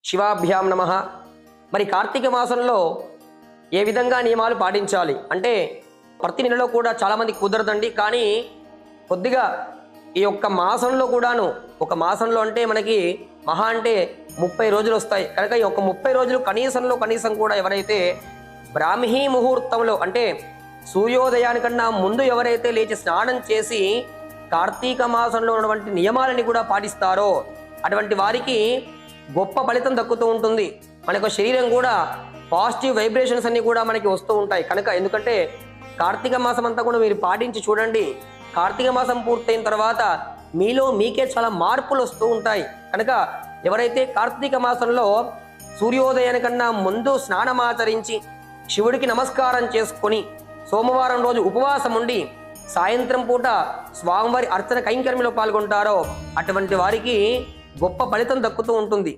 శివాభ్యాం నమః. మరి కార్తీక మాసంలో ఏ విధంగా నియమాలు పాటించాలి అంటే ప్రతి నెలలో కూడా చాలామందికి కుదరదండి. కానీ కొద్దిగా ఈ ఒక్క మాసంలో కూడాను, ఒక మాసంలో అంటే మనకి మహా అంటే 30 రోజులు వస్తాయి కనుక ఈ ఒక్క 30 రోజులు కనీసం కూడా ఎవరైతే బ్రాహ్మీ ముహూర్తంలో అంటే సూర్యోదయానికన్నా ముందు ఎవరైతే లేచి స్నానం చేసి కార్తీక మాసంలో ఉన్నటువంటి నియమాలని కూడా పాటిస్తారో అటువంటి వారికి గొప్ప ఫలితం దక్కుతూ ఉంటుంది. మనకు శరీరం కూడా పాజిటివ్ వైబ్రేషన్స్ అన్నీ కూడా మనకి వస్తూ ఉంటాయి. కనుక ఎందుకంటే కార్తీక మాసం అంతా కూడా మీరు పాటించి చూడండి. కార్తీక మాసం పూర్తయిన తర్వాత మీలో మీకే చాలా మార్పులు వస్తూ ఉంటాయి. కనుక ఎవరైతే కార్తీక మాసంలో సూర్యోదయానికన్నా ముందు స్నానమాచరించి శివుడికి నమస్కారం చేసుకొని సోమవారం రోజు ఉపవాసం ఉండి సాయంత్రం పూట స్వామివారి అర్చన కైంకర్యంలో పాల్గొంటారో అటువంటి వారికి గొప్ప ఫలితం దక్కుతూ ఉంటుంది.